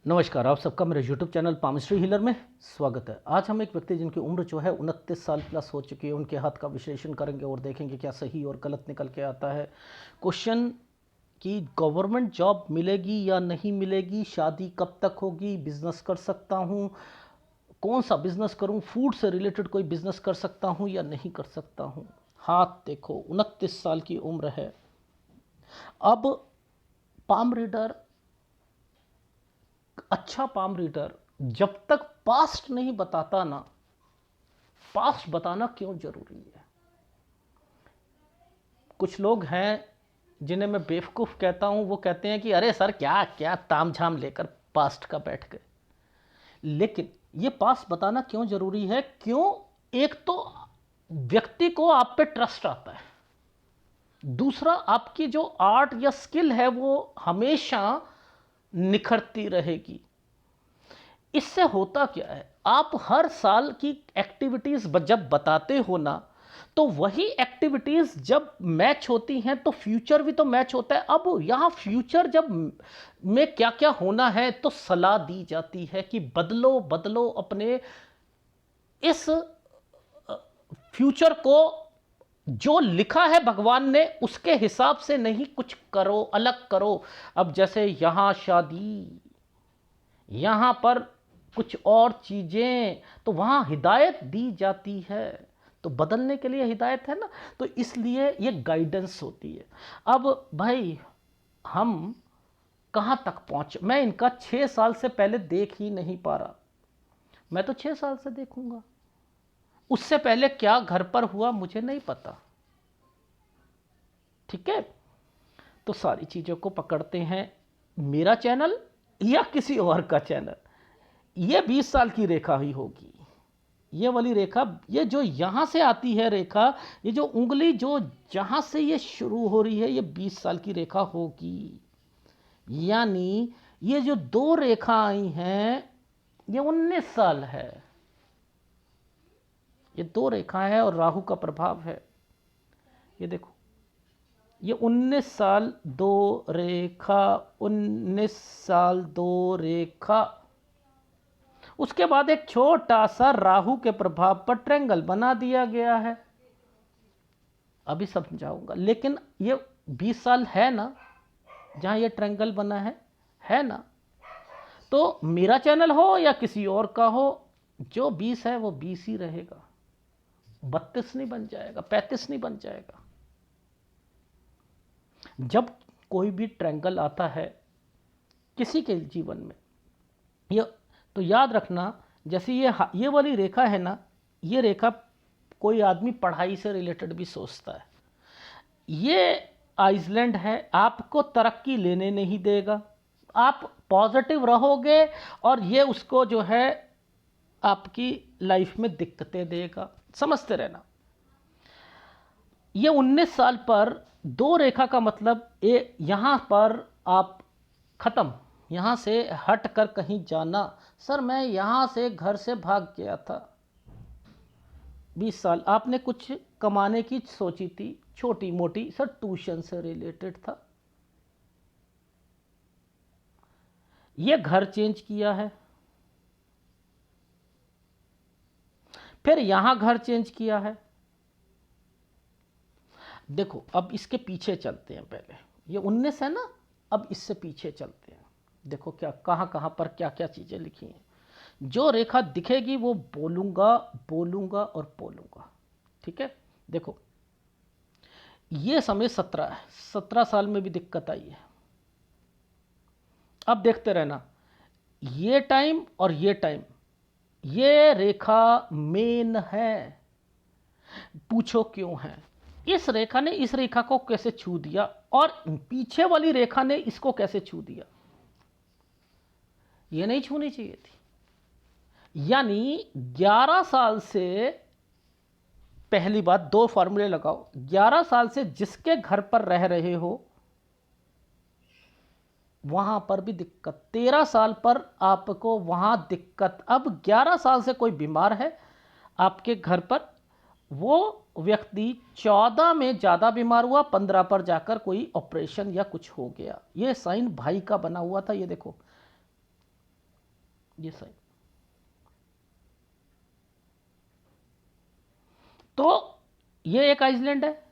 नमस्कार, आप सबका मेरे यूट्यूब चैनल पामिस्ट्री हीलर में स्वागत है। आज हम एक व्यक्ति जिनकी उम्र जो है 29 साल प्लस हो चुकी है, उनके हाथ का विश्लेषण करेंगे और देखेंगे क्या सही और गलत निकल के आता है। क्वेश्चन कि गवर्नमेंट जॉब मिलेगी या नहीं मिलेगी, शादी कब तक होगी, बिजनेस कर सकता हूँ, कौन सा बिजनेस करूँ, फूड से रिलेटेड कोई बिजनेस कर सकता हूँ या नहीं कर सकता हूँ। हाथ देखो, 29 साल की उम्र है। अब पाम रीडर, अच्छा पाम रीडर जब तक पास्ट नहीं बताता ना, पास्ट बताना क्यों जरूरी है। कुछ लोग हैं जिन्हें मैं बेवकूफ़ कहता हूं, वो कहते हैं कि अरे सर क्या क्या तामझाम लेकर पास्ट का बैठ गए। लेकिन ये पास्ट बताना क्यों जरूरी है? क्यों? एक तो व्यक्ति को आप पे ट्रस्ट आता है, दूसरा आपकी जो आर्ट या स्किल है वो हमेशा निखरती रहेगी। इससे होता क्या है, आप हर साल की एक्टिविटीज जब बताते हो ना, तो वही एक्टिविटीज जब मैच होती हैं तो फ्यूचर भी तो मैच होता है। अब यहां फ्यूचर जब में क्या क्या होना है तो सलाह दी जाती है कि बदलो बदलो अपने इस फ्यूचर को, जो लिखा है भगवान ने उसके हिसाब से नहीं, कुछ करो, अलग करो। अब जैसे यहां शादी, यहां पर कुछ और चीजें, तो वहां हिदायत दी जाती है, तो बदलने के लिए हिदायत है ना, तो इसलिए ये गाइडेंस होती है। अब भाई हम कहां तक पहुंचे, मैं इनका 6 साल से पहले देख ही नहीं पा रहा। मैं तो 6 साल से देखूंगा, उससे पहले क्या घर पर हुआ मुझे नहीं पता। ठीक है, तो सारी चीजों को पकड़ते हैं, मेरा चैनल या किसी और का चैनल। ये 20 साल की रेखा ही होगी, ये वाली रेखा, ये जो यहां से आती है रेखा, ये जो उंगली जो जहां से ये शुरू हो रही है, ये 20 साल की रेखा होगी। यानी ये जो दो रेखा आई हैं ये 19 साल है। ये दो रेखा है और राहु का प्रभाव है। ये देखो, ये 19 साल दो रेखा, 19 साल दो रेखा। उसके बाद एक छोटा सा राहु के प्रभाव पर ट्रायंगल बना दिया गया है, अभी समझाऊंगा। लेकिन ये 20 साल है ना जहां ये ट्रायंगल बना है ना। तो मेरा चैनल हो या किसी और का हो, जो 20 है वो 20 ही रहेगा, 32 नहीं बन जाएगा, 35 नहीं बन जाएगा। जब कोई भी ट्रायंगल आता है किसी के जीवन में, ये तो याद रखना, जैसे ये वाली रेखा है ना, ये रेखा कोई आदमी पढ़ाई से रिलेटेड भी सोचता है। ये आइसलैंड है, आपको तरक्की लेने नहीं देगा, आप पॉजिटिव रहोगे और ये उसको जो है आपकी लाइफ में दिक्कतें देगा, समझते रहना। ये 19 साल पर दो रेखा का मतलब ये यहां पर आप खत्म, यहां से हट कर कहीं जाना। सर मैं यहां से घर से भाग गया था, 20 साल आपने कुछ कमाने की सोची थी, छोटी मोटी, सर ट्यूशन से रिलेटेड था, ये घर चेंज किया है, फिर यहां घर चेंज किया है। देखो अब इसके पीछे चलते हैं, पहले ये 19 है ना, अब इससे पीछे चलते हैं। देखो क्या कहां कहां पर क्या क्या चीजें लिखी हैं। जो रेखा दिखेगी वो बोलूंगा बोलूंगा और बोलूंगा, ठीक है। देखो ये समय 17 है, 17 साल में भी दिक्कत आई है। अब देखते रहना, ये टाइम और ये टाइम, ये रेखा मेन है। पूछो क्यों है? इस रेखा ने इस रेखा को कैसे छू दिया और पीछे वाली रेखा ने इसको कैसे छू दिया? ये नहीं छूनी चाहिए थी। यानी 11 साल से, पहली बात दो फॉर्मूले लगाओ, 11 साल से जिसके घर पर रह रहे हो वहां पर भी दिक्कत, 13 साल पर आपको वहां दिक्कत। अब 11 साल से कोई बीमार है आपके घर पर, वो व्यक्ति 14 में ज़्यादा बीमार हुआ, 15 पर जाकर कोई ऑपरेशन या कुछ हो गया। ये साइन भाई का बना हुआ था, ये देखो ये साइन। तो ये एक आइसलैंड है।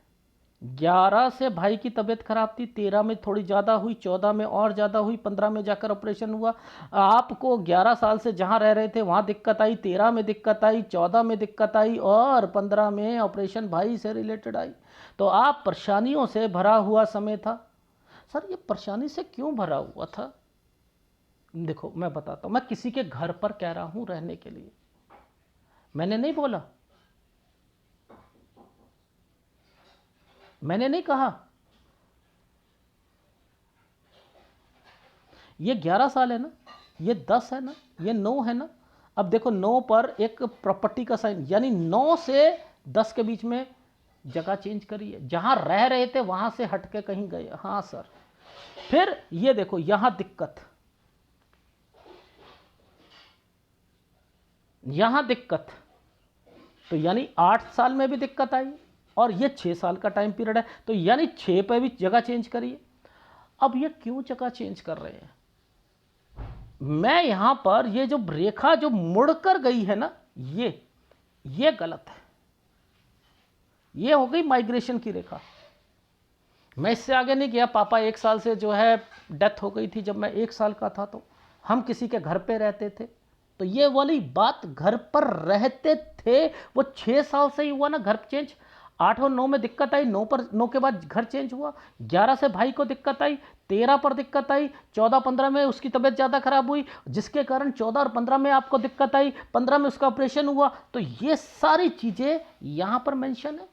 11 से भाई की तबीयत खराब थी, 13 में थोड़ी ज़्यादा हुई, 14 में और ज़्यादा हुई, 15 में जाकर ऑपरेशन हुआ। आपको 11 साल से जहाँ रह रहे थे वहाँ दिक्कत आई, 13 में दिक्कत आई, 14 में दिक्कत आई और 15 में ऑपरेशन भाई से रिलेटेड आई। तो आप परेशानियों से भरा हुआ समय था। सर ये परेशानी से क्यों भरा हुआ था? देखो मैं बताता हूँ, मैं किसी के घर पर कह रहा हूँ रहने के लिए, मैंने नहीं बोला, मैंने नहीं कहा। ये 11 साल है ना, ये 10 है ना, ये 9 है ना। अब देखो 9 पर एक प्रॉपर्टी का साइन, यानी 9 से 10 के बीच में जगह चेंज करी है, जहां रह रहे थे वहां से हटके कहीं गए। हाँ सर। फिर ये देखो यहां दिक्कत, यहां दिक्कत, तो यानी 8 साल में भी दिक्कत आई और ये 6 साल का टाइम पीरियड है, तो यानी 6 पे भी जगह चेंज करिए। अब ये क्यों जगह चेंज कर रहे हैं? मैं यहां पर ये जो रेखा जो मुड़कर गई है ना, ये गलत है। ये हो गई माइग्रेशन की रेखा। मैं इससे आगे नहीं गया। पापा 1 साल से जो है डेथ हो गई थी, जब मैं 1 साल का था तो हम किसी के घर पे रहते थे। तो ये वाली बात घर पर रहते थे, वो 6 साल से ही हुआ ना घर चेंज। 8 और 9 में दिक्कत आई, 9 के बाद घर चेंज हुआ। 11 से भाई को दिक्कत आई, 13 पर दिक्कत आई, 14-15 में उसकी तबीयत ज़्यादा खराब हुई, जिसके कारण 14 और 15 में आपको दिक्कत आई, 15 में उसका ऑपरेशन हुआ। तो ये सारी चीज़ें यहाँ पर मेंशन है।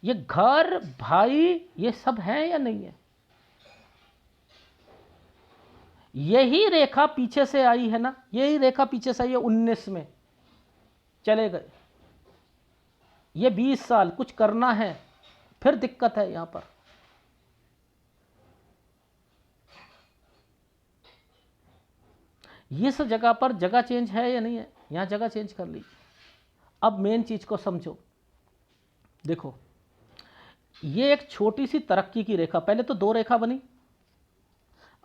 ये घर भाई ये सब है या नहीं है? यही रेखा पीछे से आई है ना, यही रेखा पीछे से आई है। 19 में चले गए, ये 20 साल कुछ करना है, फिर दिक्कत है यहां पर। इस जगह पर जगह चेंज है या नहीं है? यहां जगह चेंज कर ली। अब मेन चीज को समझो। देखो ये एक छोटी सी तरक्की की रेखा, पहले तो 2 रेखा बनी।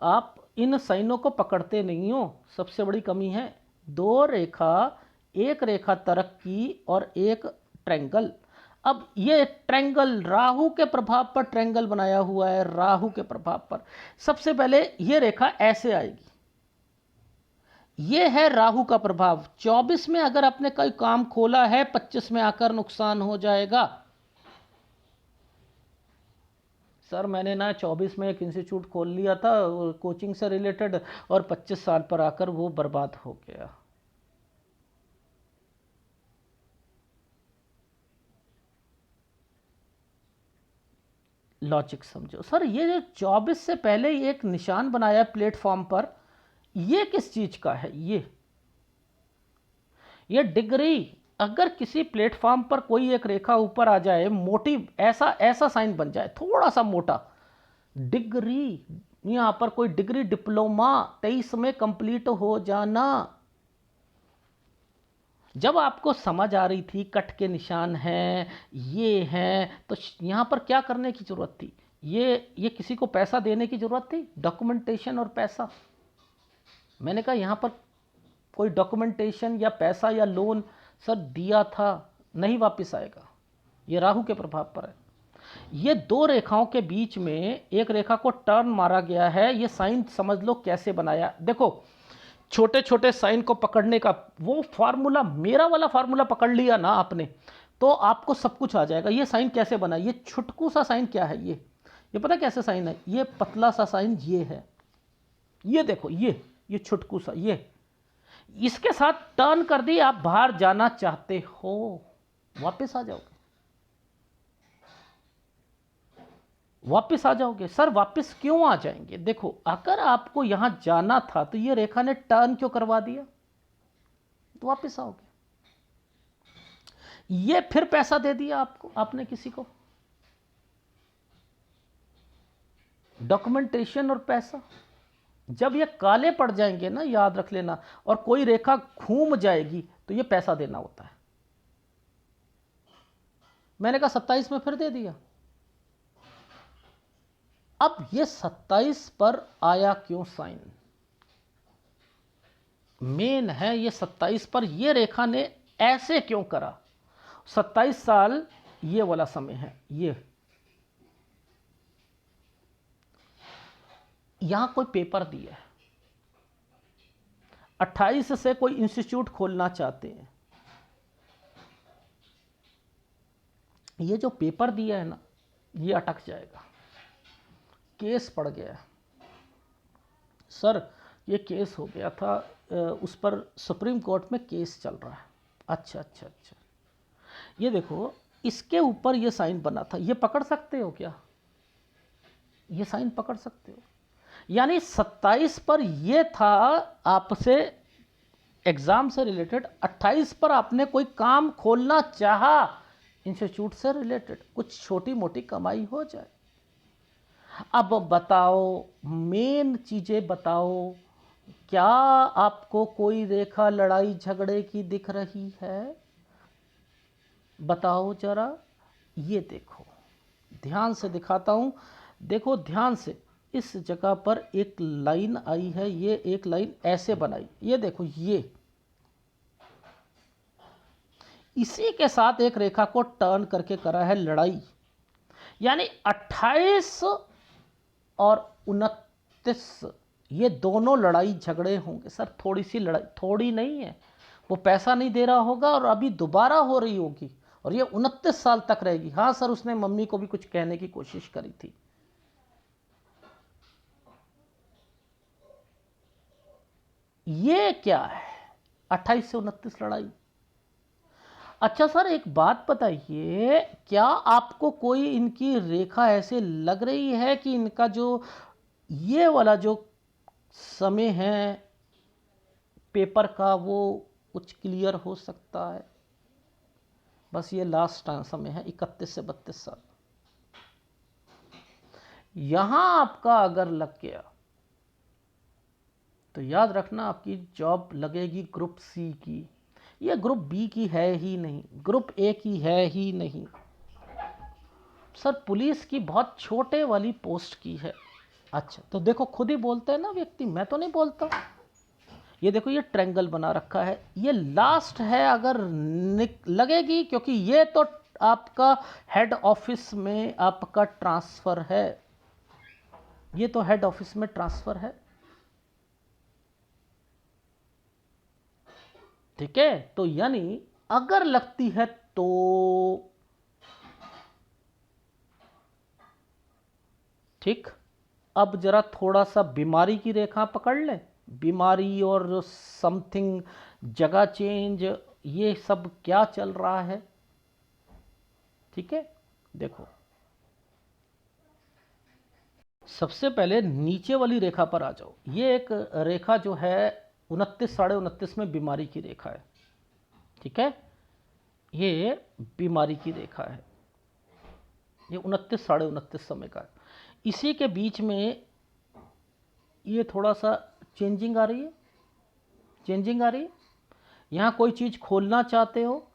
आप इन साइनों को पकड़ते नहीं हो, सबसे बड़ी कमी है। 2 रेखा, एक रेखा तरक्की और एक ट्रैंगल। अब ये ट्रैंगल राहु के प्रभाव पर ट्रैंगल बनाया हुआ है, राहु के प्रभाव पर। सबसे पहले ये रेखा ऐसे आएगी, ये है राहु का प्रभाव। 24 में अगर आपने कोई काम खोला है, 25 में आकर नुकसान हो जाएगा। सर मैंने ना 24 में एक इंस्टीट्यूट खोल लिया था कोचिंग से रिलेटेड, और 25 साल पर आकर वो बर्बाद हो गया। लॉजिक समझो सर। ये जो 24 से पहले एक निशान बनाया प्लेटफॉर्म पर, ये किस चीज का है? ये डिग्री। अगर किसी प्लेटफॉर्म पर कोई एक रेखा ऊपर आ जाए, मोटी, ऐसा ऐसा साइन बन जाए थोड़ा सा मोटा, डिग्री। यहां पर कोई डिग्री डिप्लोमा 23 में कंप्लीट हो जाना। जब आपको समझ आ रही थी कट के निशान हैं, ये हैं, तो यहां पर क्या करने की जरूरत थी? ये किसी को पैसा देने की जरूरत थी? डॉक्यूमेंटेशन और पैसा। मैंने कहा यहां पर कोई डॉक्यूमेंटेशन या पैसा या लोन सर दिया था, नहीं वापस आएगा। ये राहु के प्रभाव पर है। ये 2 रेखाओं के बीच में एक रेखा को टर्न मारा गया है। ये साइन समझ लो कैसे बनाया। देखो छोटे छोटे साइन को पकड़ने का वो फार्मूला, मेरा वाला फार्मूला पकड़ लिया ना आपने, तो आपको सब कुछ आ जाएगा। ये साइन कैसे बना? ये छुटकू सा साइन क्या है? ये पता कैसे साइन है? ये पतला सा साइन ये है। ये देखो ये छुटकू सा, ये इसके साथ टर्न कर दी। आप बाहर जाना चाहते हो, वापस आ जाओगे, वापस आ जाओगे। सर वापस क्यों आ जाएंगे? देखो अगर आपको यहां जाना था तो ये रेखा ने टर्न क्यों करवा दिया, तो वापस आओगे। ये फिर पैसा दे दिया आपको, आपने किसी को, डॉक्यूमेंटेशन और पैसा। जब ये काले पड़ जाएंगे ना, याद रख लेना, और कोई रेखा घूम जाएगी तो ये पैसा देना होता है। मैंने कहा 27 में फिर दे दिया। अब ये 27 पर आया क्यों साइन? मेन है ये 27 पर, ये रेखा ने ऐसे क्यों करा। 27 साल ये वाला समय है, ये यहां कोई पेपर दिया है, 28 से कोई इंस्टीट्यूट खोलना चाहते हैं, ये जो पेपर दिया है ना, ये अटक जाएगा, केस पड़ गया सर, ये केस हो गया था, उस पर सुप्रीम कोर्ट में केस चल रहा है। अच्छा अच्छा अच्छा, ये देखो इसके ऊपर ये साइन बना था, ये पकड़ सकते हो क्या, ये साइन पकड़ सकते हो। यानी 27 पर ये था आपसे एग्जाम से रिलेटेड, 28 पर आपने कोई काम खोलना चाहा इंस्टीट्यूट से रिलेटेड, कुछ छोटी मोटी कमाई हो जाए। अब बताओ, मेन चीजें बताओ, क्या आपको कोई रेखा लड़ाई झगड़े की दिख रही है, बताओ जरा। ये देखो, ध्यान से दिखाता हूं, देखो ध्यान से, इस जगह पर एक लाइन आई है, ये एक लाइन ऐसे बनाई, ये देखो, ये इसी के साथ एक रेखा को टर्न करके करा है लड़ाई। यानी 28 और 29 ये दोनों लड़ाई झगड़े होंगे सर, थोड़ी सी लड़ाई, थोड़ी नहीं है, वो पैसा नहीं दे रहा होगा और अभी दोबारा हो रही होगी, और ये 29 साल तक रहेगी। हाँ सर, उसने मम्मी को भी कुछ कहने की कोशिश करी थी। ये क्या है, 28 से 29 लड़ाई। अच्छा सर, एक बात बताइए, क्या आपको कोई इनकी रेखा ऐसे लग रही है कि इनका जो ये वाला जो समय है पेपर का, वो कुछ क्लियर हो सकता है। बस ये लास्ट समय है 31 से 32 साल, यहां आपका अगर लग गया तो याद रखना आपकी जॉब लगेगी ग्रुप सी की, ये ग्रुप बी की है ही नहीं, ग्रुप ए की है ही नहीं सर, पुलिस की बहुत छोटे वाली पोस्ट की है। अच्छा, तो देखो खुद ही बोलते हैं ना व्यक्ति, मैं तो नहीं बोलता। ये देखो, ये ट्रायंगल बना रखा है, ये लास्ट है अगर लगेगी, क्योंकि ये तो आपका हेड ऑफिस में आपका ट्रांसफर है, ये तो हेड ऑफिस में ट्रांसफर है, ठीक है। तो यानी अगर लगती है तो ठीक। अब जरा थोड़ा सा बीमारी की रेखा पकड़ लें, बीमारी और समथिंग, जगह चेंज, ये सब क्या चल रहा है, ठीक है। देखो, सबसे पहले नीचे वाली रेखा पर आ जाओ, ये एक रेखा जो है 29 साढ़े 29 में बीमारी की रेखा है, ठीक है, ये बीमारी की रेखा है, ये 29 साढ़े 29 समय का है। इसी के बीच में ये थोड़ा सा चेंजिंग आ रही है, चेंजिंग आ रही है, यहाँ कोई चीज़ खोलना चाहते हो,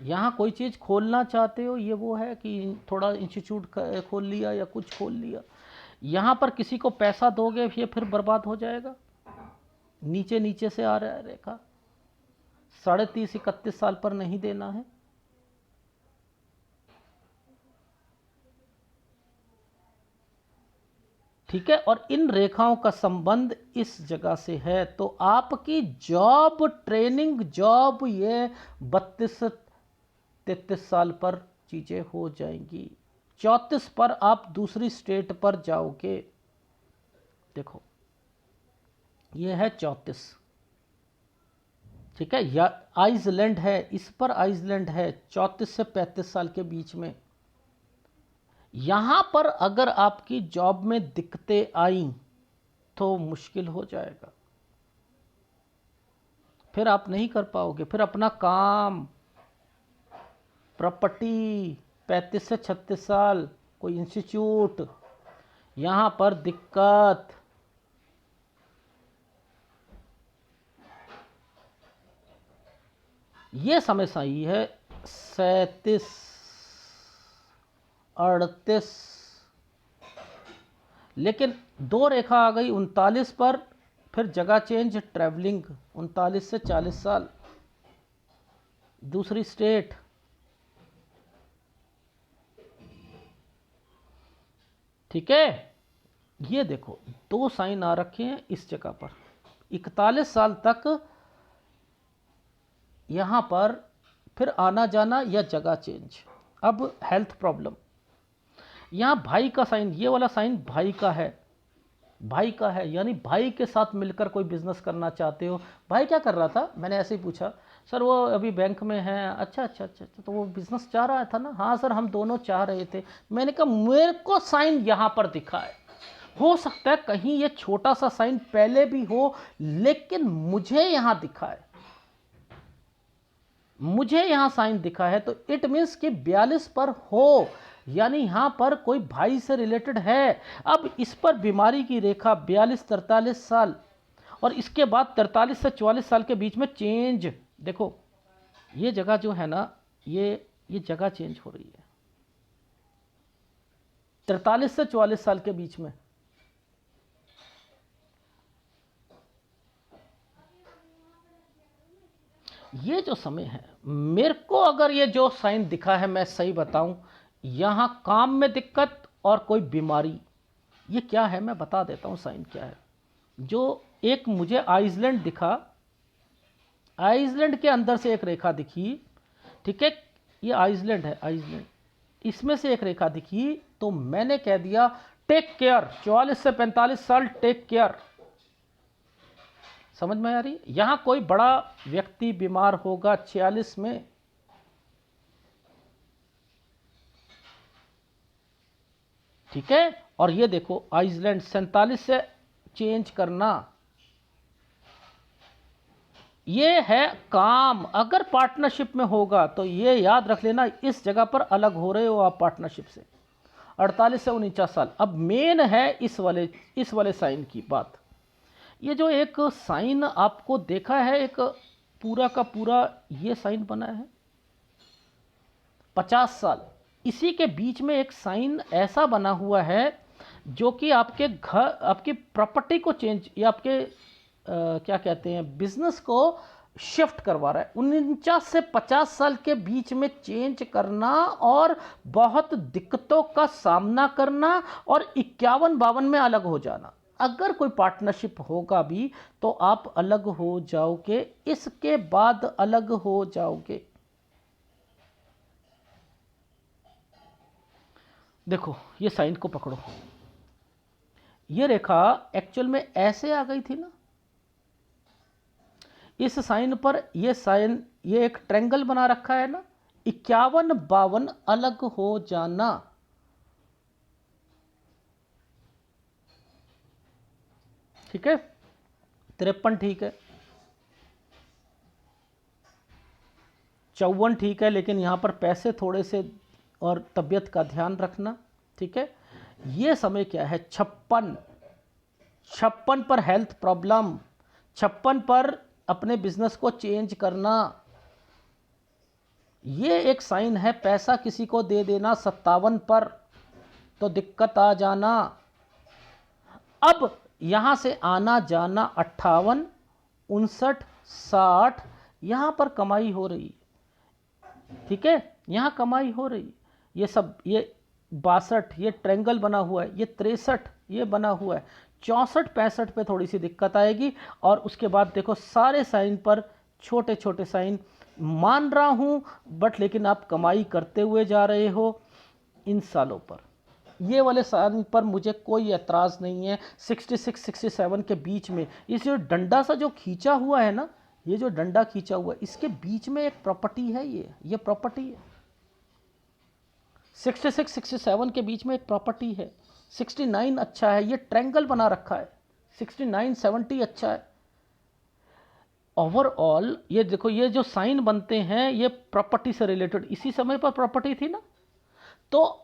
यहाँ कोई चीज़ खोलना चाहते हो, ये वो है कि थोड़ा इंस्टीट्यूट खोल लिया या कुछ खोल लिया, यहाँ पर किसी को पैसा दोगे ये फिर बर्बाद हो जाएगा। नीचे नीचे से आ रहा है रेखा, 30.5 31 साल पर नहीं देना है, ठीक है। और इन रेखाओं का संबंध इस जगह से है, तो आपकी जॉब ट्रेनिंग जॉब ये 32-33 साल पर चीजें हो जाएंगी। 34 पर आप दूसरी स्टेट पर जाओगे, देखो ये है 34, ठीक है, या आइसलैंड है, इस पर आइसलैंड है 34 से 35 साल के बीच में। यहां पर अगर आपकी जॉब में दिक्कतें आई तो मुश्किल हो जाएगा, फिर आप नहीं कर पाओगे, फिर अपना काम, प्रॉपर्टी, 35 से 36 साल, कोई इंस्टीट्यूट, यहां पर दिक्कत। ये समय सही है 37 38, लेकिन दो रेखा आ गई 39 पर, फिर जगह चेंज, ट्रैवलिंग 39 से 40 साल, दूसरी स्टेट, ठीक है। ये देखो 2 साइन आ रखे हैं इस जगह पर, 41 साल तक यहां पर, फिर आना जाना या जगह चेंज। अब हेल्थ प्रॉब्लम, यहां भाई का साइन, ये वाला साइन भाई का है, भाई का है, यानी भाई के साथ मिलकर कोई बिजनेस करना चाहते हो। भाई क्या कर रहा था, मैंने ऐसे ही पूछा, सर वो अभी बैंक में है। अच्छा अच्छा अच्छा अच्छा, तो वो बिजनेस चाह रहा था ना। हाँ सर हम दोनों चाह रहे थे। मैंने कहा मेरे को साइन यहाँ पर दिखा है, हो सकता है कहीं ये छोटा सा साइन पहले भी हो, लेकिन मुझे यहाँ दिखा है, मुझे यहाँ साइन दिखा है, तो इट मीन्स कि 42 पर हो, यानी यहां पर कोई भाई से रिलेटेड है। अब इस पर बीमारी की रेखा 42-43 साल, और इसके बाद 43 से 44 साल के बीच में चेंज। देखो ये जगह जो है ना, ये जगह चेंज हो रही है 43 से 44 साल के बीच में। ये जो समय है, मेरे को अगर ये जो साइन दिखा है, मैं सही बताऊं, यहां काम में दिक्कत और कोई बीमारी। ये क्या है मैं बता देता हूं साइन क्या है। जो एक मुझे आइसलैंड दिखा, आइसलैंड के अंदर से एक रेखा दिखी, ठीक है, ये आइसलैंड है, आइसलैंड, इसमें से एक रेखा दिखी, तो मैंने कह दिया टेक केयर, 44 से 45 साल टेक केयर। समझ में आ रही है? यहां कोई बड़ा व्यक्ति बीमार होगा 46 में, ठीक है। और ये देखो आइसलैंड 47 से चेंज करना, ये है काम। अगर पार्टनरशिप में होगा तो ये याद रख लेना, इस जगह पर अलग हो रहे हो आप पार्टनरशिप से, 48 से 49 साल। अब मेन है इस वाले साइन की बात। ये जो एक साइन आपको देखा है, एक पूरा का पूरा ये साइन बना है 50 साल, इसी के बीच में एक साइन ऐसा बना हुआ है जो कि आपके घर, आपकी प्रॉपर्टी को चेंज, या आपके क्या कहते हैं, बिजनेस को शिफ्ट करवा रहा है। 49 से 50 साल के बीच में चेंज करना और बहुत दिक्कतों का सामना करना, और 51-52 में अलग हो जाना। अगर कोई पार्टनरशिप होगा भी तो आप अलग हो जाओगे, इसके बाद अलग हो जाओगे। देखो ये साइन को पकड़ो, ये रेखा एक्चुअल में ऐसे आ गई थी ना, इस साइन पर ये साइन, ये एक ट्रायंगल बना रखा है ना, 51-52 अलग हो जाना, ठीक है। 53 ठीक है, 54 ठीक है, लेकिन यहां पर पैसे थोड़े से और तबीयत का ध्यान रखना, ठीक है। ये समय क्या है, 56 पर हेल्थ प्रॉब्लम, 56 पर अपने बिजनेस को चेंज करना। ये एक साइन है पैसा किसी को दे देना 57 पर, तो दिक्कत आ जाना। अब यहां से आना जाना 58, 59, 60, यहां पर कमाई हो रही है, ठीक है, यहां कमाई हो रही। ये सब, ये 62, ये ट्रायंगल बना हुआ है, ये 63, ये बना हुआ है, 64-65 पे थोड़ी सी दिक्कत आएगी। और उसके बाद देखो सारे साइन पर छोटे छोटे साइन, मान रहा हूं बट लेकिन आप कमाई करते हुए जा रहे हो इन सालों पर। ये वाले साइन पर मुझे कोई एतराज़ नहीं है। 66-67 के बीच में इस जो डंडा सा जो खींचा हुआ है ना, ये जो डंडा खींचा हुआ है, इसके बीच में एक प्रॉपर्टी है, ये प्रॉपर्टी है। 66-67 के बीच में एक प्रॉपर्टी है। 69 अच्छा है, ये ट्रायंगल बना रखा है। 69-70 अच्छा है। ओवरऑल ये देखो, ये जो साइन बनते हैं ये प्रॉपर्टी से रिलेटेड, इसी समय पर प्रॉपर्टी थी ना, तो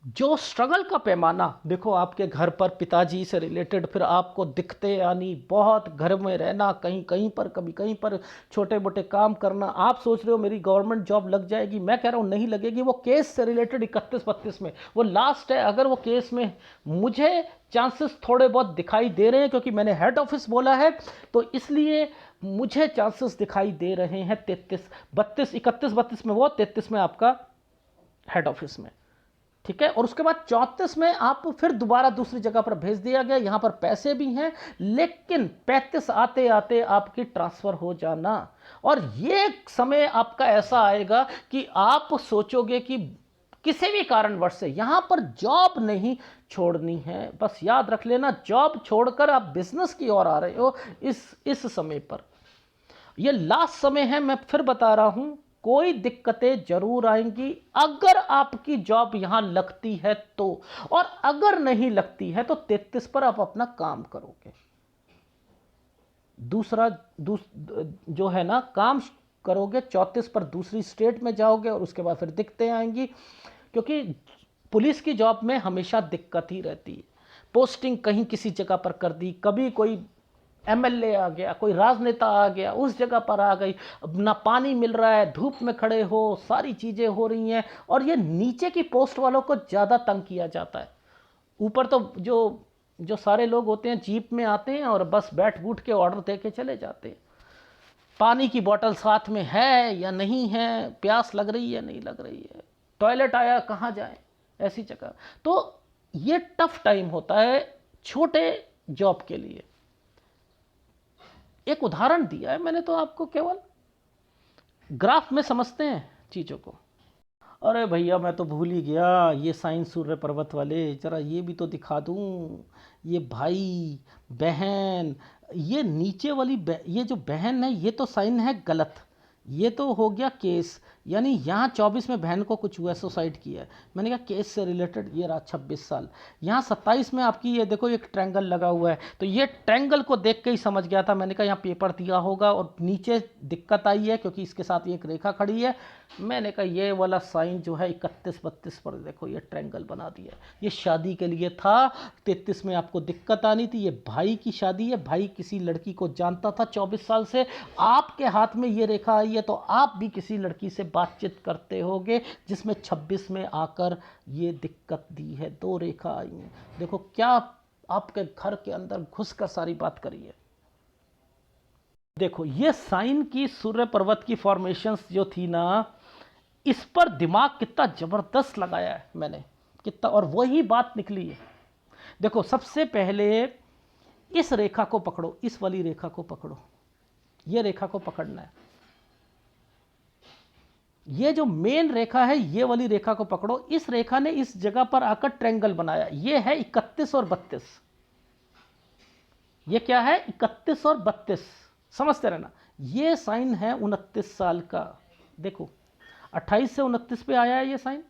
जो स्ट्रगल का पैमाना देखो, आपके घर पर पिताजी से रिलेटेड, फिर आपको दिखते यानी बहुत घर में रहना, कहीं कहीं पर कभी कहीं पर छोटे मोटे काम करना। आप सोच रहे हो मेरी गवर्नमेंट जॉब लग जाएगी, मैं कह रहा हूँ नहीं लगेगी। वो केस से रिलेटेड 31-32 में वो लास्ट है। अगर वो केस में मुझे चांसेस थोड़े बहुत दिखाई दे रहे हैं, क्योंकि मैंने हेड ऑफिस बोला है तो इसलिए मुझे चांसेस दिखाई दे रहे हैं 31-32 में वो, 33 में आपका हेड ऑफिस में, ठीक है। और उसके बाद 34 में आप फिर दोबारा दूसरी जगह पर भेज दिया गया। यहां पर पैसे भी हैं, लेकिन 35 आते आते आपकी ट्रांसफर हो जाना। और ये समय आपका ऐसा आएगा कि आप सोचोगे कि किसी भी कारणवश से यहां पर जॉब नहीं छोड़नी है। बस याद रख लेना, जॉब छोड़कर आप बिजनेस की ओर आ रहे हो इस समय पर। ये लास्ट समय है, मैं फिर बता रहा हूं। कोई दिक्कतें जरूर आएंगी अगर आपकी जॉब यहां लगती है तो, और अगर नहीं लगती है तो 33 पर आप अपना काम करोगे। जो है ना, काम करोगे 34 पर, दूसरी स्टेट में जाओगे और उसके बाद फिर दिक्कतें आएंगी। क्योंकि पुलिस की जॉब में हमेशा दिक्कत ही रहती है। पोस्टिंग कहीं किसी जगह पर कर दी, कभी कोई एमएलए आ गया, कोई राजनेता आ गया, उस जगह पर आ गई, ना पानी मिल रहा है, धूप में खड़े हो, सारी चीज़ें हो रही हैं। और ये नीचे की पोस्ट वालों को ज़्यादा तंग किया जाता है। ऊपर तो जो जो सारे लोग होते हैं जीप में आते हैं और बस बैठ बूठ के ऑर्डर दे के चले जाते हैं। पानी की बोतल साथ में है या नहीं है, प्यास लग रही है नहीं लग रही है, टॉयलेट आया कहाँ जाए, ऐसी जगह। तो ये टफ टाइम होता है छोटे जॉब के लिए। एक उदाहरण दिया है मैंने तो आपको, केवल ग्राफ में समझते हैं चीज़ों को। अरे भैया मैं तो भूल ही गया, ये साइन सूर्य पर्वत वाले जरा ये भी तो दिखा दूं। ये भाई बहन, ये नीचे वाली ये जो बहन है ये तो साइन है गलत, ये तो हो गया केस। यानी यहाँ 24 में बहन को कुछ हुआ, सुसाइड किया है। मैंने कहा केस से रिलेटेड, ये रहा 26 साल। यहाँ 27 में आपकी ये देखो एक ट्रायंगल लगा हुआ है, तो ये ट्रायंगल को देख के ही समझ गया था। मैंने कहा यहाँ पेपर दिया होगा और नीचे दिक्कत आई है क्योंकि इसके साथ एक रेखा खड़ी है। मैंने कहा ये वाला साइन जो है 31-32 पर देखो ये ट्रायंगल बना दिया, ये शादी के लिए था। 33 में आपको दिक्कत आनी थी, ये भाई की शादी है, भाई किसी लड़की को जानता था 24 साल से। आपके हाथ में ये रेखा आई है तो आप भी किसी लड़की से बातचीत करते होगे, जिसमें 26 में आकर ये दिक्कत दी है। 2 रेखा आई हैं, देखो क्या आपके घर के अंदर घुसकर सारी बात करी है। देखो ये साइन की सूर्य पर्वत की फॉर्मेशंस जो थी ना, इस पर दिमाग कितना जबरदस्त लगाया है मैंने, कितना, और वही बात निकली है। देखो सबसे पहले इस रेखा को पकड़ो, इस वाली रेखा को पकड़ो, ये रेखा को पकड़ना है। ये जो मेन रेखा है ये वाली रेखा को पकड़ो। इस रेखा ने इस जगह पर आकर ट्रायंगल बनाया, ये है 31 और 32। ये क्या है 31 और 32, समझते रहना। ये साइन है 29 साल का, देखो 28 से 29 पे आया है ये साइन।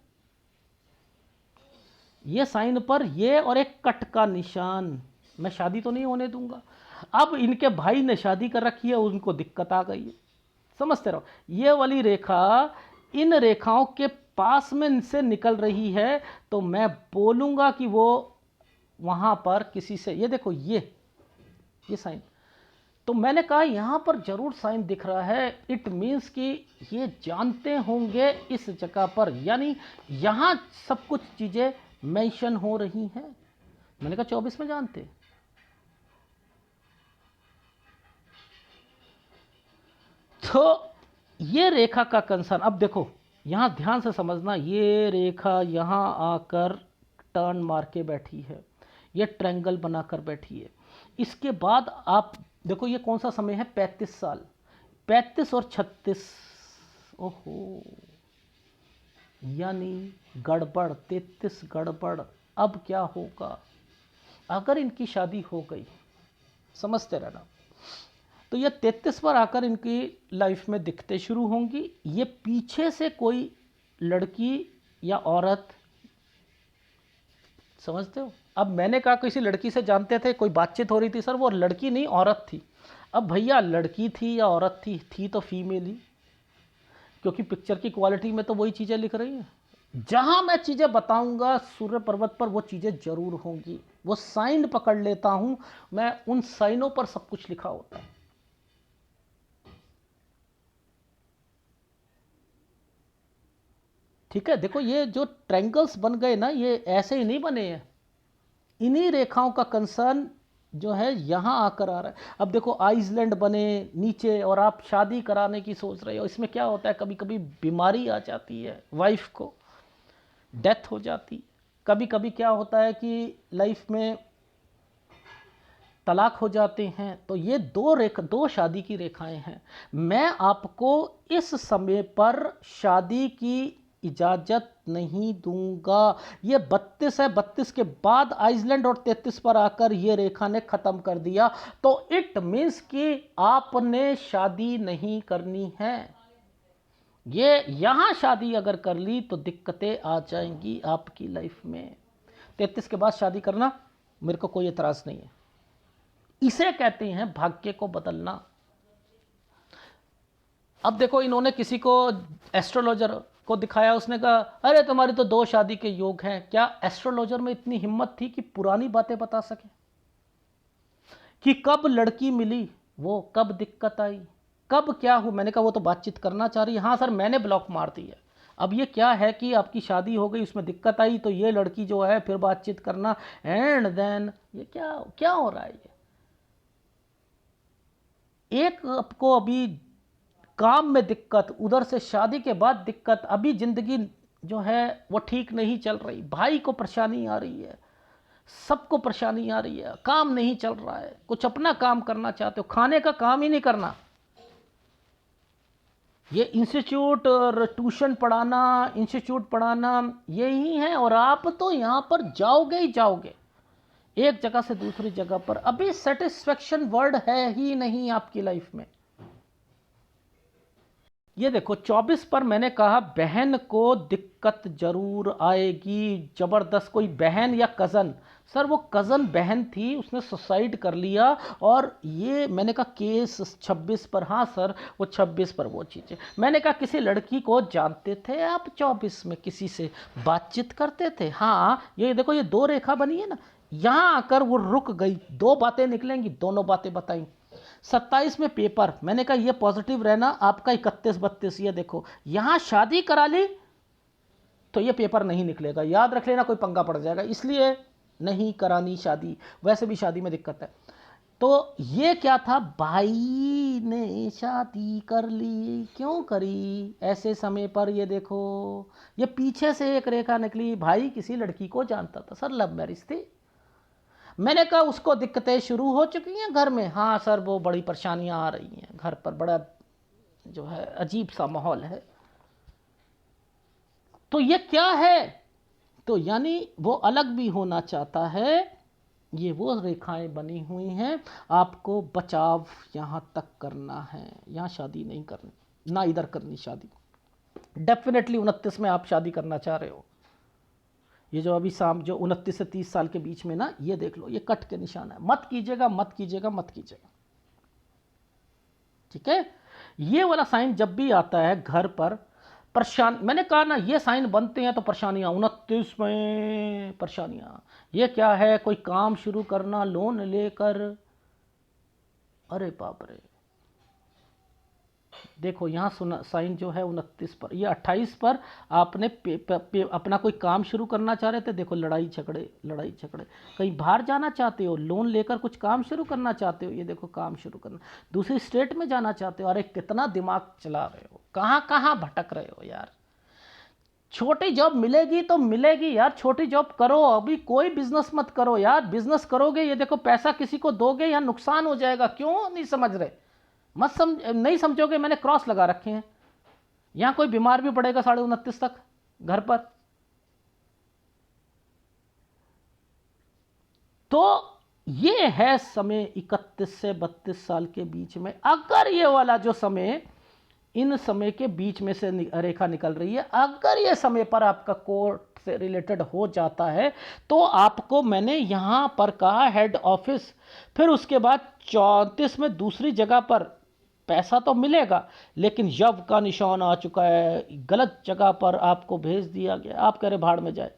ये साइन पर ये और एक कट का निशान, मैं शादी तो नहीं होने दूंगा। अब इनके भाई ने शादी कर रखी है, उनको दिक्कत आ गई है, समझते रहो। ये वाली रेखा इन रेखाओं के पास में से निकल रही है, तो मैं बोलूंगा कि वो वहां पर किसी से, ये देखो ये साइन, तो मैंने कहा यहां पर जरूर साइन दिख रहा है। इट मीन्स कि ये जानते होंगे इस जगह पर, यानी यहां सब कुछ चीजें मेंशन हो रही हैं। मैंने कहा 24 में जानते, तो ये रेखा का कंसर्न। अब देखो यहां ध्यान से समझना, ये रेखा यहां आकर टर्न मार के बैठी है, ये ट्रायंगल बनाकर बैठी है। इसके बाद आप देखो ये कौन सा समय है, 35 साल, 35 और 36, ओहो, यानी गड़बड़, 33 गड़बड़। अब क्या होगा अगर इनकी शादी हो गई, समझते रहना। तो ये 33 पर आकर इनकी लाइफ में दिक्कतें शुरू होंगी। ये पीछे से कोई लड़की या औरत, समझते हो। अब मैंने कहा किसी लड़की से जानते थे, कोई बातचीत हो रही थी, सर वो लड़की नहीं औरत थी। अब भैया लड़की थी या औरत थी तो फीमेल ही, क्योंकि पिक्चर की क्वालिटी में तो वही चीज़ें लिख रही हैं। जहां मैं चीजें बताऊंगा सूर्य पर्वत पर वो चीजें जरूर होंगी। वो साइन पकड़ लेता हूं मैं, उन साइनों पर सब कुछ लिखा होता है। ठीक है, देखो ये जो ट्रायंगल्स बन गए ना, ये ऐसे ही नहीं बने हैं। इन्हीं रेखाओं का कंसर्न जो है यहां आकर आ रहा है। अब देखो आइसलैंड बने नीचे, और आप शादी कराने की सोच रहे हो। इसमें क्या होता है, कभी कभी बीमारी आ जाती है, वाइफ को डेथ हो जाती। कभी कभी क्या होता है कि लाइफ में तलाक हो जाते हैं। तो ये दो शादी की रेखाएं हैं। मैं आपको इस समय पर शादी की इजाजत नहीं दूंगा। ये 32 है, 32 के बाद आइसलैंड और 33 पर आकर ये रेखा ने खत्म कर दिया। तो इट मीन्स कि आपने शादी नहीं करनी है। ये यहां शादी अगर कर ली तो दिक्कतें आ जाएंगी आपकी लाइफ में। 33 के बाद शादी करना मेरे को कोई एतराज नहीं है। इसे कहते हैं भाग्य को बदलना। अब देखो इन्होंने किसी को, एस्ट्रोलॉजर को दिखाया, उसने कहा अरे तुम्हारी तो 2 शादी के योग हैं। क्या एस्ट्रोलॉजर में इतनी हिम्मत थी कि पुरानी बातें बता सके, कि कब लड़की मिली, वो कब दिक्कत आई, कब क्या हुआ। मैंने कहा वो तो बातचीत करना चाह रही है। हाँ सर मैंने ब्लॉक मार दी है। अब ये क्या है कि आपकी शादी हो गई, उसमें दिक्कत आई, तो ये लड़की जो है फिर बातचीत करना, एंड देन ये क्या क्या हो रहा है। ये एक आपको अभी काम में दिक्कत, उधर से शादी के बाद दिक्कत, अभी जिंदगी जो है वो ठीक नहीं चल रही, भाई को परेशानी आ रही है, सबको परेशानी आ रही है, काम नहीं चल रहा है, कुछ अपना काम करना चाहते हो, खाने का काम ही नहीं करना। ये इंस्टीट्यूट और ट्यूशन पढ़ाना, इंस्टीट्यूट पढ़ाना यही है, और आप तो यहां पर जाओगे ही जाओगे एक जगह से दूसरी जगह पर। अभी सेटिस्फेक्शन वर्ड है ही नहीं आपकी लाइफ में। ये देखो 24 पर मैंने कहा बहन को दिक्कत जरूर आएगी, जबरदस्त। कोई बहन या कज़न, सर वो कज़न बहन थी, उसने सुसाइड कर लिया। और ये मैंने कहा केस 26 पर, हाँ सर वो 26 पर वो चीज़ें। मैंने कहा किसी लड़की को जानते थे आप, 24 में किसी से बातचीत करते थे। हाँ ये देखो ये 2 रेखा बनी है ना, यहाँ आकर वो रुक गई। 2 बातें निकलेंगी, दोनों बातें बताई। 27 में पेपर, मैंने कहा ये पॉजिटिव रहना आपका। 31-32 ये देखो यहां शादी करा ली तो ये पेपर नहीं निकलेगा, याद रख लेना, कोई पंगा पड़ जाएगा, इसलिए नहीं करानी शादी। वैसे भी शादी में दिक्कत है। तो ये क्या था, भाई ने शादी कर ली। क्यों करी ऐसे समय पर, ये देखो ये पीछे से एक रेखा निकली, भाई किसी लड़की को जानता था, सर लव मैरिज थी। मैंने कहा उसको दिक्कतें शुरू हो चुकी हैं घर में। हाँ सर वो बड़ी परेशानियां आ रही हैं घर पर, बड़ा जो है अजीब सा माहौल है। तो ये क्या है, तो यानी वो अलग भी होना चाहता है। ये वो रेखाएं बनी हुई हैं, आपको बचाव यहां तक करना है, यहां शादी नहीं करनी, ना इधर करनी शादी। डेफिनेटली 29 में आप शादी करना चाह रहे हो। ये जो अभी शाम जो 29 से 30 साल के बीच में ना, ये देख लो ये कट के निशान है। मत कीजिएगा मत कीजिएगा मत कीजिएगा, ठीक है। ये वाला साइन जब भी आता है घर पर परेशान, मैंने कहा ना ये साइन बनते हैं तो परेशानियां, 29 में परेशानियां। ये क्या है, कोई काम शुरू करना लोन लेकर, अरे बाप रे। देखो यहाँ सुना साइन जो है 29 पर, ये 28 पर आपने अपना कोई काम शुरू करना चाह रहे थे। देखो लड़ाई झगड़े लड़ाई झगड़े, कहीं बाहर जाना चाहते हो, लोन लेकर कुछ काम शुरू करना चाहते हो, ये देखो काम शुरू करना, दूसरी स्टेट में जाना चाहते हो। अरे कितना दिमाग चला रहे हो, कहाँ कहाँ भटक रहे हो यार। छोटी जॉब मिलेगी तो मिलेगी यार, छोटी जॉब करो, अभी कोई बिजनेस मत करो यार। बिजनेस करोगे ये देखो पैसा किसी को दोगे या नुकसान हो जाएगा। क्यों नहीं समझ रहे, मत नहीं समझोगे, मैंने क्रॉस लगा रखे हैं। यहां कोई बीमार भी पड़ेगा 29.5 तक घर पर। तो ये है समय 31 से 32 साल के बीच में। अगर ये वाला जो समय, इन समय के बीच में से रेखा निकल रही है, अगर ये समय पर आपका कोर्ट से रिलेटेड हो जाता है तो आपको, मैंने यहां पर कहा हेड ऑफिस, फिर उसके बाद 34 में दूसरी जगह पर पैसा तो मिलेगा, लेकिन यव का निशान आ चुका है, गलत जगह पर आपको भेज दिया गया, आप कह रहे भाड़ में जाए।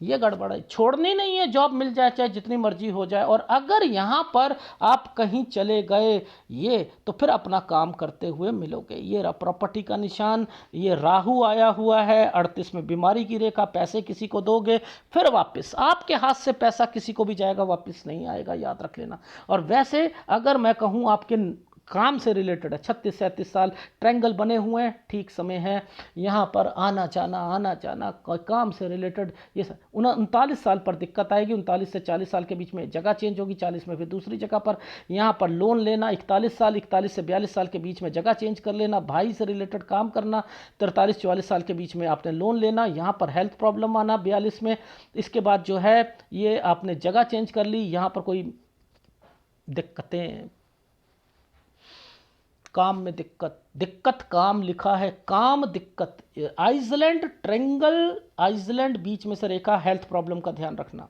ये गड़बड़ है, छोड़नी नहीं है, जॉब मिल जाए चाहे जितनी मर्जी हो जाए। और अगर यहाँ पर आप कहीं चले गए ये, तो फिर अपना काम करते हुए मिलोगे। ये रहा प्रॉपर्टी का निशान, ये राहु आया हुआ है, 38 में बीमारी की रेखा, पैसे किसी को दोगे फिर वापस आपके हाथ से पैसा किसी को भी जाएगा, वापस नहीं आएगा, याद रख लेना। और वैसे अगर मैं कहूँ आपके काम से रिलेटेड है, 36-37 साल ट्रैंगल बने हुए हैं, ठीक समय है यहाँ पर आना जाना कोई काम से रिलेटेड। ये 39 साल पर दिक्कत आएगी, 39 से 40 साल के बीच में जगह चेंज होगी, 40 में फिर दूसरी जगह पर यहाँ पर लोन लेना, 41 से 42 साल के बीच में जगह चेंज कर लेना, भाई से रिलेटेड काम करना, 43-44 साल के बीच में आपने लोन लेना, यहाँ पर हेल्थ प्रॉब्लम आना 42 में। इसके बाद जो है ये आपने जगह चेंज कर ली, यहाँ पर कोई दिक्कतें, काम में दिक्कत काम लिखा है, काम दिक्कत, आइसलैंड ट्रेंगल, आइसलैंड बीच में से रेखा, हेल्थ प्रॉब्लम का ध्यान रखना।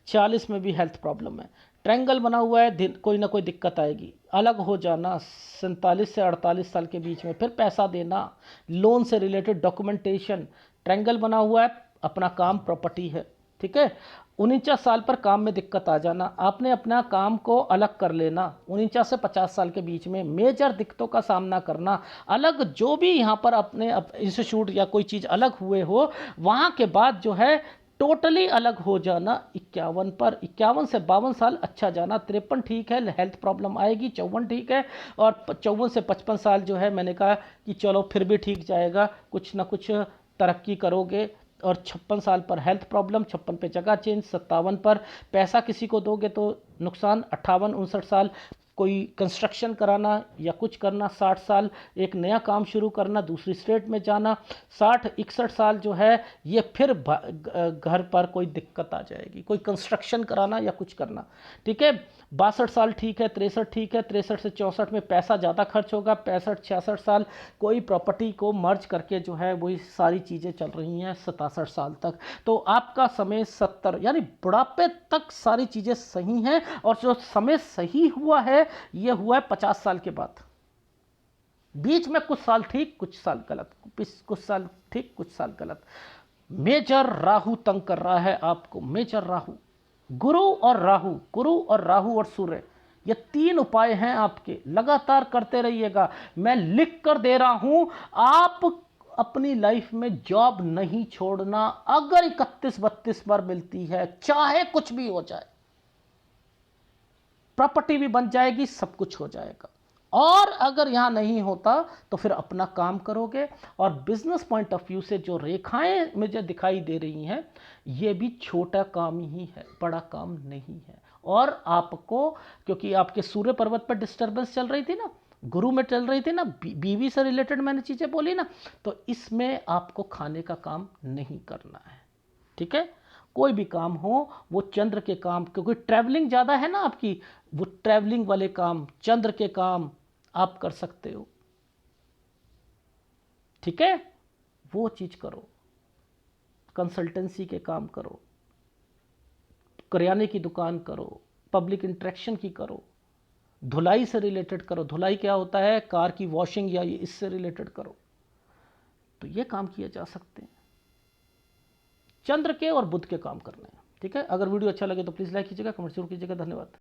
46 में भी हेल्थ प्रॉब्लम है, ट्रेंगल बना हुआ है, कोई ना कोई दिक्कत आएगी, अलग हो जाना 47 से 48 साल के बीच में, फिर पैसा देना, लोन से रिलेटेड डॉक्यूमेंटेशन, ट्रेंगल बना हुआ है, अपना काम प्रॉपर्टी है, ठीक है। 49 साल पर काम में दिक्कत आ जाना, आपने अपना काम को अलग कर लेना, 49 से 50 साल के बीच में मेजर दिक्कतों का सामना करना, अलग जो भी यहाँ पर अपने इंस्टीट्यूट या कोई चीज़ अलग हुए हो, वहाँ के बाद जो है टोटली अलग हो जाना। 51 पर 51 से 52 साल अच्छा जाना, 53 ठीक है, हेल्थ प्रॉब्लम आएगी, 54 ठीक है, और 54 से 55 साल जो है मैंने कहा कि चलो फिर भी ठीक जाएगा, कुछ ना कुछ तरक्की करोगे। और 56 साल पर हेल्थ प्रॉब्लम, 56 पे जगह चेंज, 57 पर पैसा किसी को दोगे तो नुकसान, 58-59 साल कोई कंस्ट्रक्शन कराना या कुछ करना, 60 साल एक नया काम शुरू करना, दूसरी स्टेट में जाना, 60-61 साल जो है ये फिर घर पर कोई दिक्कत आ जाएगी, कोई कंस्ट्रक्शन कराना या कुछ करना, ठीक है। 62 साल ठीक है, 63 ठीक है, 63 से 64 में पैसा ज़्यादा खर्च होगा, 65-66 साल कोई प्रॉपर्टी को मर्ज करके जो है वही सारी चीज़ें चल रही हैं 67 साल तक। तो आपका समय 70 यानी बुढ़ापे तक सारी चीज़ें सही हैं। और जो समय सही हुआ है ये हुआ है 50 साल के बाद, बीच में कुछ साल ठीक कुछ साल गलत, कुछ साल ठीक कुछ साल गलत। मेजर राहु तंग कर रहा है आपको, मेजर राहु, गुरु और राहु और सूर्य, ये 3 उपाय हैं आपके, लगातार करते रहिएगा। मैं लिख कर दे रहा हूं, आप अपनी लाइफ में जॉब नहीं छोड़ना, अगर 31-32 बार मिलती है, चाहे कुछ भी हो जाए, प्रॉपर्टी भी बन जाएगी, सब कुछ हो जाएगा। और अगर यहां नहीं होता तो फिर अपना काम करोगे। और बिजनेस पॉइंट ऑफ व्यू से जो रेखाएं मुझे दिखाई दे रही हैं, ये भी छोटा काम ही है, बड़ा काम नहीं है। और आपको, क्योंकि आपके सूर्य पर्वत पर डिस्टर्बेंस चल रही थी ना, गुरु में चल रही थी ना, बीवी से रिलेटेड मैंने चीजें बोली ना, तो इसमें आपको खाने का काम नहीं करना है, ठीक है। कोई भी काम हो वो चंद्र के काम, क्योंकि ट्रैवलिंग ज़्यादा है ना आपकी, वो ट्रैवलिंग वाले काम, चंद्र के काम आप कर सकते हो, ठीक है। वो चीज़ करो, कंसल्टेंसी के काम करो, करियाने की दुकान करो, पब्लिक इंटरेक्शन की करो, धुलाई से रिलेटेड करो, धुलाई क्या होता है, कार की वॉशिंग या इससे रिलेटेड करो, तो ये काम किए जा सकते हैं। चंद्र के और बुध के काम करने हैं, ठीक है। अगर वीडियो अच्छा लगे तो प्लीज़ लाइक कीजिएगा, कमेंट जरूर कीजिएगा। धन्यवाद।